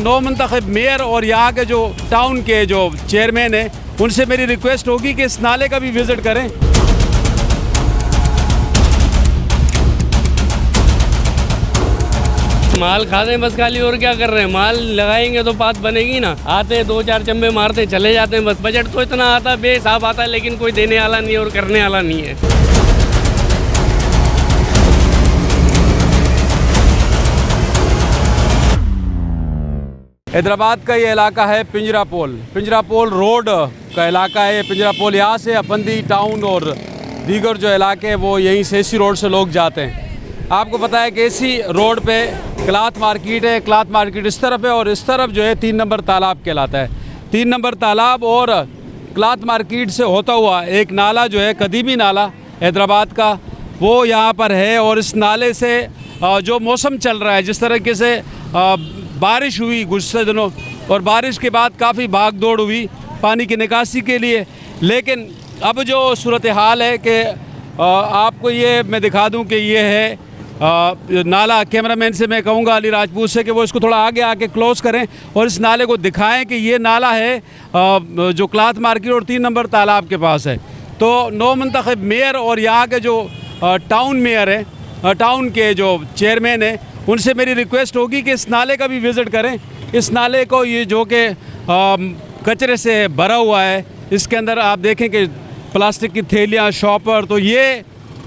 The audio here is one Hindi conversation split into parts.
नौ मुंतखब मेयर और यहाँ के जो टाउन के जो चेयरमैन हैं उनसे मेरी रिक्वेस्ट होगी कि इस नाले का भी विज़िट करें। माल खाते हैं बस खाली, और क्या कर रहे हैं। माल लगाएंगे तो बात बनेगी ना। आते हैं 2-4 चंबे मारते चले जाते हैं बस। बजट तो इतना आता है, बेहिसाब आता है, लेकिन कोई देने वाला नहीं है और करने वाला नहीं है। हैदराबाद का ये इलाका है पिंजरापोल रोड का इलाका है। पिंजरापोल यहाँ से अफंदी टाउन और दीगर जो इलाके हैं वो यहीं से इसी रोड से लोग जाते हैं। आपको पता है कि इसी रोड पे क्लाथ मार्केट है। क्लाथ मार्केट इस तरफ है और इस तरफ जो है 3 नंबर तालाब कहलाता है। 3 नंबर तालाब और क्लाथ मार्केट से होता हुआ एक नाला जो है, कदीमी नाला हैदराबाद का, वो यहाँ पर है। और इस नाले से जो मौसम चल रहा है, जिस तरीके से बारिश हुई गुज़श्ते दिनों और बारिश के बाद काफ़ी भाग दौड़ हुई पानी की निकासी के लिए, लेकिन अब जो सूरत हाल है कि आपको ये मैं दिखा दूं कि ये है नाला। कैमरामैन से मैं कहूँगा अली राजपूत से कि वो इसको थोड़ा आगे आके क्लोज़ करें और इस नाले को दिखाएं कि ये नाला है जो क्लाथ मार्केट और 3 नंबर तालाब के पास है। तो नौ मुंतखब मेयर और यहाँ के जो टाउन मेयर हैं, टाउन के जो चेयरमैन हैं, उनसे मेरी रिक्वेस्ट होगी कि इस नाले का भी विज़िट करें। इस नाले को ये जो कि कचरे से भरा हुआ है, इसके अंदर आप देखें कि प्लास्टिक की थैलियाँ, शॉपर, तो ये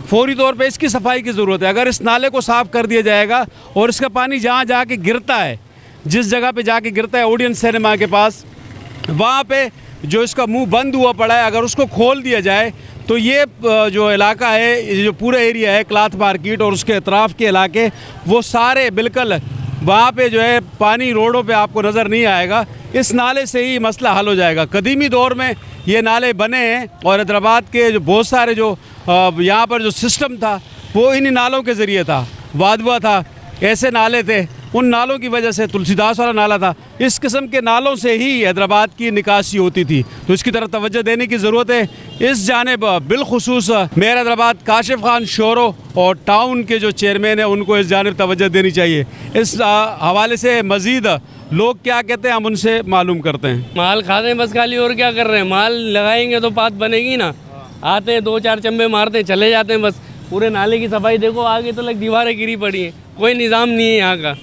फौरी तौर पे इसकी सफाई की ज़रूरत है। अगर इस नाले को साफ़ कर दिया जाएगा और इसका पानी जहाँ जाके गिरता है, जिस जगह पे जाके गिरता है ओडियन सिनेमा के पास, वहाँ पे जो इसका मुंह बंद हुआ पड़ा है, अगर उसको खोल दिया जाए तो ये जो इलाका है, ये जो पूरा एरिया है क्लाथ मार्केट और उसके अतराफ़ के इलाके, वो सारे बिल्कुल वहाँ पे जो है पानी रोडों पे आपको नज़र नहीं आएगा। इस नाले से ही मसला हल हो जाएगा। कदीमी दौर में ये नाले बने हैं और हैदराबाद के जो बहुत सारे जो यहाँ पर जो सिस्टम था वो इन्हीं नालों के ज़रिए था। वादवा था, ऐसे नाले थे, उन नालों की वजह से, तुलसीदास वाला नाला था, इस किस्म के नालों से ही हैदराबाद की निकासी होती थी। तो इसकी तरफ तवज्जो देने की ज़रूरत है। इस जानिब बिलखुसूस मेयर हैदराबाद काशिफ खान शोरो और टाउन के जो चेयरमैन हैं उनको इस जानिब तवज्जो देनी चाहिए। इस हवाले से मज़ीद लोग क्या कहते हैं हम उनसे मालूम करते हैं। माल खाते हैं बस खाली, और क्या कर रहे हैं। माल लगाएंगे तो बात बनेगी ना। आते हैं 2-4 चंबे मारते चले जाते हैं बस। पूरे नाले की सफाई देखो, आगे तो लग दीवारें गिरी पड़ी हैं, कोई निज़ाम नहीं है यहाँ का।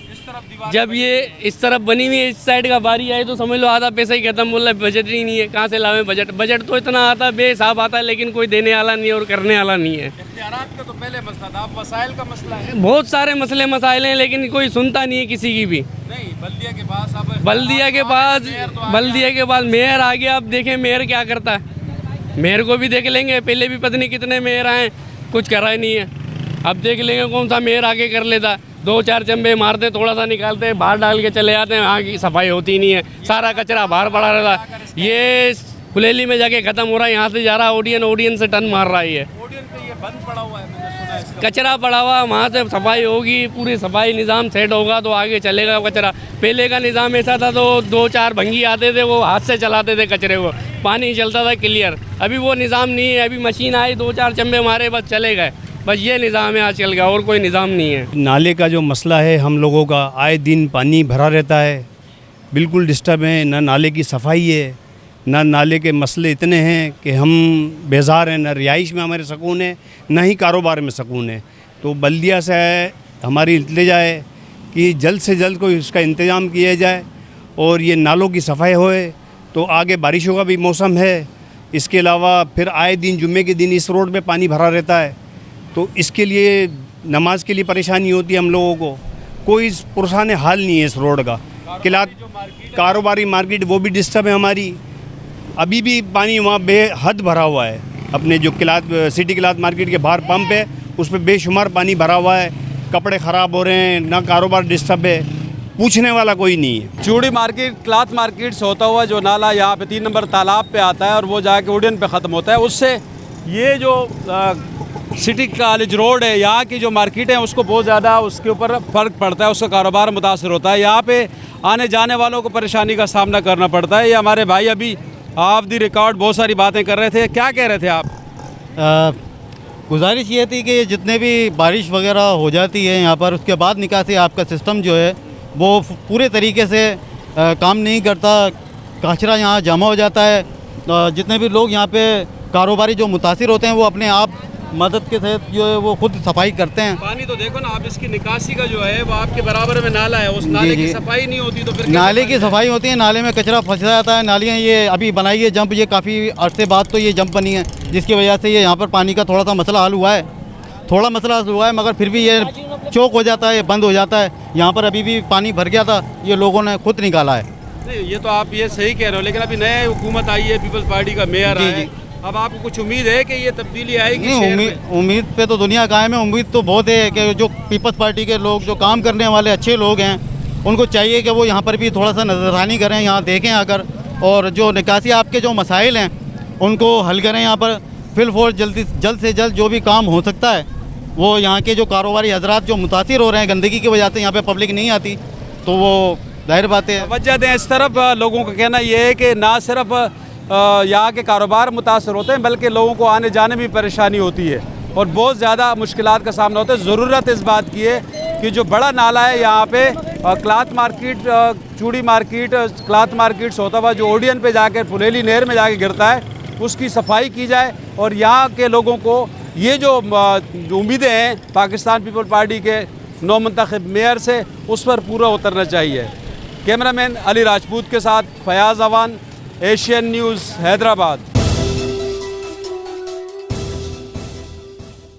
जब ये इस तरफ बनी हुई है, इस साइड का बारी आई तो समझ लो आधा पैसा ही खत्म। बोल रहा बजट ही नहीं है, कहाँ से लावें बजट। बजट तो इतना आता है, बेहिसाब आता है, लेकिन कोई देने वाला नहीं है और करने वाला नहीं है। इख्तियारात का तो पहले मसला था, अब मसाइल का मसला है। बहुत सारे मसाइल हैं, लेकिन कोई सुनता नहीं है किसी की भी। नहीं, बल्दिया के पास अब बल्दिया के पास मेयर आ गया। अब देखें मेयर क्या करता है। मेयर को भी देख लेंगे, पहले भी पता नहीं कितने मेयर आए, कुछ करा ही नहीं है। अब देख लेंगे कौन सा मेयर आके कर लेता। 2-4 चंबे मारते, थोड़ा सा निकालते, बाहर डाल के चले जाते हैं। वहाँ की सफाई होती नहीं है, सारा कचरा बाहर पड़ा रहता है। ये खुलेली में जाके ख़त्म हो रहा है, यहाँ से जा रहा है ओडियन से टन मार रहा है। ये ओडियन पे ये बंद पड़ा हुआ है, मैंने सुना है इसका। कचरा पड़ा हुआ, वहाँ से सफाई होगी, पूरी सफाई निज़ाम सेट होगा तो आगे चलेगा कचरा। पहले का निज़ाम ऐसा था तो 2-4 भंगी आते थे, वो हाथ से चलाते थे कचरे को, पानी चलता था क्लियर। अभी वो निज़ाम नहीं है। अभी मशीन आई, 2-4 चंबे मारे, बस चले गए। बस ये निज़ाम है आजकल का, और कोई निज़ाम नहीं है। नाले का जो मसला है हम लोगों का, आए दिन पानी भरा रहता है, बिल्कुल डिस्टर्ब है। ना नाले की सफाई है, ना नाले के मसले इतने हैं कि हम बेजार हैं। न रिहाइश में हमारे सुकून है, ना ही कारोबार में सुकून है। तो बल्दिया से हमारी इल्तिजा है कि जल्द से जल्द कोई उसका इंतज़ाम किया जाए और ये नालों की सफाई होए। तो आगे बारिशों का भी मौसम है, इसके अलावा फिर आए दिन जुम्मे के दिन इस रोड पे पानी भरा रहता है, तो इसके लिए नमाज के लिए परेशानी होती है हम लोगों को। कोई पुरसान हाल नहीं है इस रोड का। कारोबारी मार्केट वो भी डिस्टर्ब है हमारी। अभी भी पानी वहाँ बेहद भरा हुआ है। अपने जो सिटी क्लाथ मार्केट के बाहर पंप है, उस पर बेशुमार पानी भरा हुआ है। कपड़े ख़राब हो रहे हैं, ना कारोबार डिस्टर्ब है, पूछने वाला कोई नहीं है। चूड़ी मार्केट, क्लाथ मार्केट से होता हुआ जो नाला यहाँ पे 3 नंबर तालाब पे आता है और वो जाके ओडियन पे ख़त्म होता है, उससे ये जो सिटी कॉलेज रोड है, यहाँ की जो मार्केट है उसको बहुत ज़्यादा उसके ऊपर फ़र्क पड़ता है, उसका कारोबार मुतासर होता है। यहाँ पे आने जाने वालों को परेशानी का सामना करना पड़ता है। ये हमारे भाई अभी ऑफ द रिकॉर्ड बहुत सारी बातें कर रहे थे। क्या कह रहे थे आप? गुजारिश ये थी कि जितने भी बारिश वगैरह हो जाती है यहाँ पर, उसके बाद निकासी आपका सिस्टम जो है वो पूरे तरीके से काम नहीं करता, कचरा यहाँ जमा हो जाता है। जितने भी लोग यहाँ पे कारोबारी जो मुतासिर होते हैं वो अपने आप मदद के तहत जो है वो खुद सफाई करते हैं। पानी तो देखो ना आप, इसकी निकासी का जो है वो आपके बराबर में नाला है, उस नाले की सफाई नहीं होती तो फिर नाले की सफाई होती है, नाले में कचरा फंस जाता है। नालियाँ ये अभी बनाई है जंप, ये काफ़ी अरसे बाद तो ये जंप बनी है, जिसकी वजह से ये यहाँ पर पानी का थोड़ा सा मसला हल हुआ है, थोड़ा मसला हल हुआ है, मगर फिर भी ये चौक हो जाता है, ये बंद हो जाता है। यहाँ पर अभी भी पानी भर गया था, ये लोगों ने खुद निकाला है। नहीं, ये तो आप ये सही कह रहे हो, लेकिन अभी नई हुकूमत आई है, पीपल्स पार्टी का मेयर जी, है, जी। अब आपको कुछ उम्मीद है कि ये तब्दीली आएगी? नहीं, उम्मीद पे तो दुनिया कायम है। उम्मीद तो बहुत है कि जो पीपल्स पार्टी के लोग, जो काम करने वाले अच्छे लोग हैं, उनको चाहिए कि वो यहाँ पर भी थोड़ा सा नज़रसानी करें, यहाँ देखें आकर, और जो निकासी आपके जो मसाइल हैं उनको हल करें। यहाँ पर फिलफोर जल्द से जल्द जो भी काम हो सकता है वो यहाँ के जो कारोबारी हजरात जो मुतासिर हो रहे हैं गंदगी की वजह से, यहाँ पे पब्लिक नहीं आती, तो वो जाहिर बात है। वजह दें इस तरफ, लोगों का कहना ये है कि ना सिर्फ यहाँ के कारोबार मुतासर होते हैं बल्कि लोगों को आने जाने में परेशानी होती है और बहुत ज़्यादा मुश्किलात का सामना होता है। ज़रूरत इस बात की है कि जो बड़ा नाला है यहाँ पे क्लाथ मार्केट, चूड़ी मार्केट, क्लाथ मार्केट होता हुआ जो ओडियन पे जाकर पुलेली नहर में जाके गिरता है, उसकी सफाई की जाए और यहाँ के लोगों को ये जो उम्मीदें हैं पाकिस्तान पीपल पार्टी के नौ मुंतखब मेयर से, उस पर पूरा उतरना चाहिए। कैमरामैन अली राजपूत के साथ फयाज़ अवान, एशियन न्यूज़, हैदराबाद।